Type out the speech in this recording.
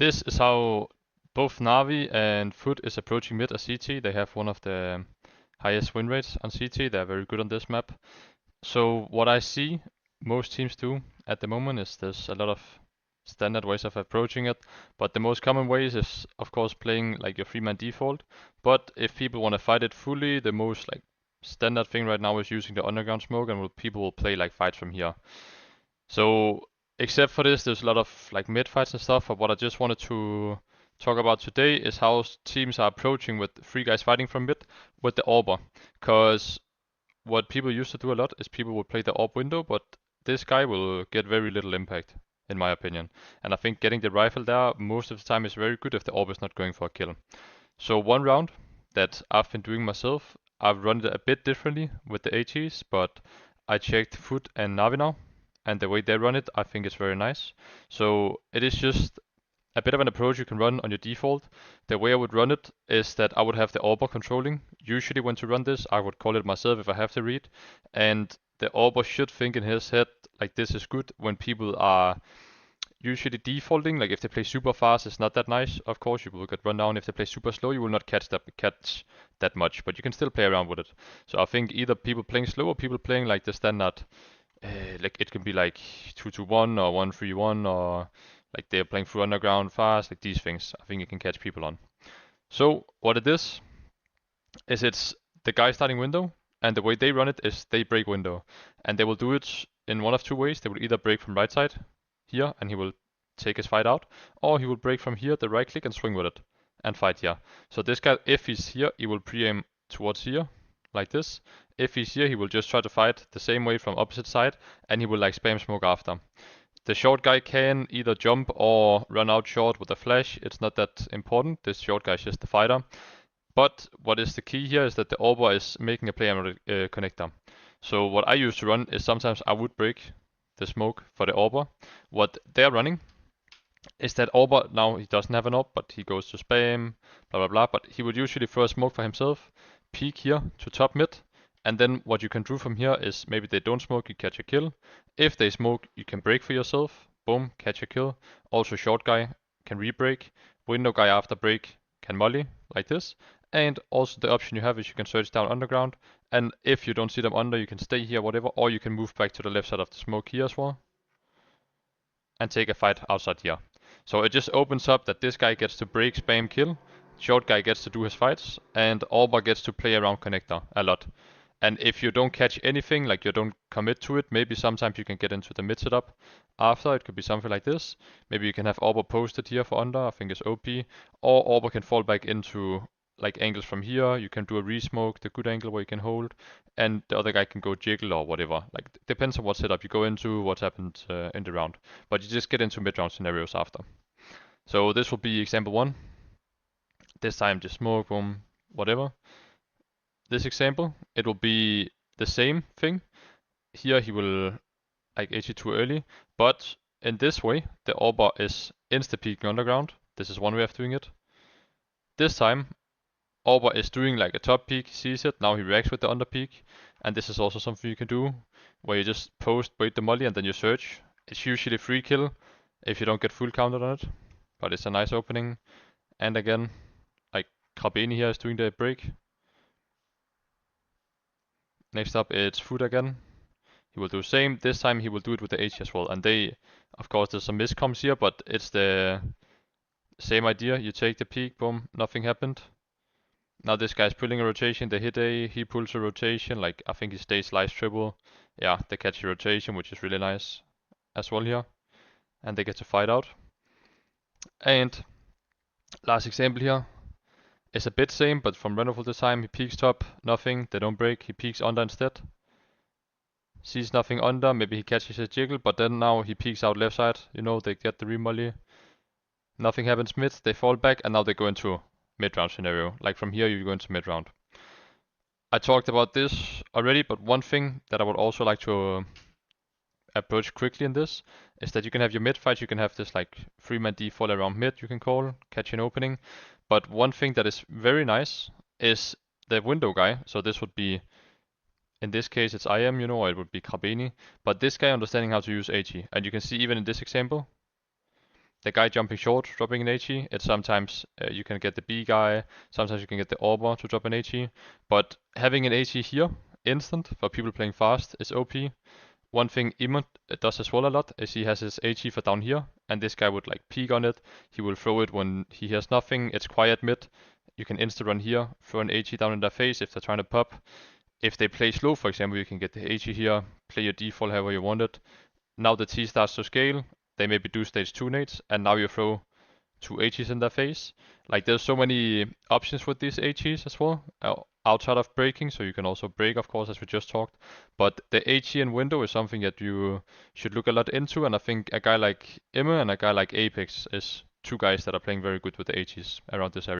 This is how both Navi and FUT is approaching mid as CT. They have one of the highest win rates on CT. They're very good on this map. So what I see most teams do at the moment is there's a lot of standard ways of approaching it, but the most common ways is of course playing like your 3-man default. But if people want to fight it fully, the most like standard thing right now is using the underground smoke, and people will play like fights from here. So except for this, there's a lot of like mid fights and stuff. But what I just wanted to talk about today is how teams are approaching with 3 guys fighting from mid with the AWPer. Cause what people used to do a lot is people will play the AWP window, but this guy will get very little impact, in my opinion. And I think getting the rifle there most of the time is very good if the AWP is not going for a kill. So one round that I've been doing myself, I've run it a bit differently with the ATs, but I checked FUT and Navi now, and the way they run it, I think it's very nice. So it is just a bit of an approach you can run on your default. The way I would run it is that I would have the AWPer controlling. Usually when to run this, I would call it myself if I have to read. And the AWPer should think in his head like this is good when people are usually defaulting. Like if they play super fast, it's not that nice. Of course, you will get run down. If they play super slow, you will not catch that much, but you can still play around with it. So I think either people playing slow or people playing like the standard, like it can be like 2-2-1 or 1-3-1 or like they're playing through underground fast, like these things. I think you can catch people on. So what it is it's the guy starting window, and the way they run it is they break window, and they will do it in one of 2 ways. They will either break from right side here, and he will take his fight out, or he will break from here, the right click, and swing with it, and fight here. So this guy, if he's here, he will pre-aim towards here, like this. If he's here, he will just try to fight the same way from opposite side, and he will like spam smoke after. The short guy can either jump or run out short with a flash. It's not that important. This short guy is just the fighter. But what is the key here is that the AWPer is making a play on connector. So what I used to run is sometimes I would break the smoke for the AWPer. What they're running is that AWPer, now he doesn't have an AWP, but he goes to spam, blah blah blah. But he would usually first smoke for himself, peek here to top mid, and then what you can do from here is maybe they don't smoke, you catch a kill. If they smoke, you can break for yourself, boom, catch a kill. Also short guy can re-break, window guy after break can molly, like this. And also the option you have is you can search down underground, and if you don't see them under, you can stay here, whatever, or you can move back to the left side of the smoke here as well, and take a fight outside here. So it just opens up that this guy gets to break, spam, kill, short guy gets to do his fights, and AWPer gets to play around connector a lot. And if you don't catch anything, like you don't commit to it, maybe sometimes you can get into the mid setup after. It could be something like this. Maybe you can have AWPer posted here for under, I think it's OP. Or AWPer can fall back into like angles from here. You can do a re-smoke, the good angle where you can hold, and the other guy can go jiggle or whatever. Like depends on what setup you go into, what's happened in the round. But you just get into mid-round scenarios after. So this will be example 1. This time just smoke, boom, whatever. This example, it will be the same thing. Here he will like AT too early, but in this way, the AWPer is insta-peeking underground. This is one way of doing it. This time, AWPer is doing like a top peek, sees it, now he reacts with the under peek, and this is also something you can do, where you just post, wait the molly, and then you search. It's usually free kill if you don't get full counted on it, but it's a nice opening. And again, like Krabeni here is doing the break. Next up it's FUT again. He will do the same. This time he will do it with the H as well. And they, of course, there's some miscoms here, but it's the same idea. You take the peek, boom, nothing happened. Now this guy's pulling a rotation. They hit A, he pulls a rotation. Like I think he stays slice triple. Yeah, they catch a rotation, which is really nice as well here. And they get to fight out. And last example here. It's a bit same, but from Renderful this time, he peeks top, nothing, they don't break, he peeks under instead. Sees nothing under, maybe he catches a jiggle, but then now he peeks out left side, you know, they get the remolly. Nothing happens mid, they fall back, and now they go into mid-round scenario. Like from here, you go into mid-round. I talked about this already, but one thing that I would also like to approach quickly in this is that you can have your mid fight, you can have this like 3-man default around mid you can call, catch an opening. But one thing that is very nice is the window guy. So this would be, in this case it's IM, you know, or it would be Krabeni. But this guy understanding how to use AT. And you can see even in this example, the guy jumping short, dropping an HE. It's sometimes you can get the B guy, sometimes you can get the AWPer to drop an HE. But having an HE here, instant, for people playing fast, is OP. One thing Imut does as well a lot is he has his HE for down here, and this guy would like peek on it. He will throw it when he hears nothing, it's quiet mid. You can insta run here, throw an HE down in their face if they're trying to pop. If they play slow, for example, you can get the HE here, play your default however you want it. Now the T starts to scale, they maybe do stage 2 nades, and now you throw 2 HEs in their face. Like there's so many options with these HEs as well, outside of breaking, so you can also break of course as we just talked. But the HE and window is something that you should look a lot into, and I think a guy like Emma and a guy like Apex is two guys that are playing very good with the HEs around this area.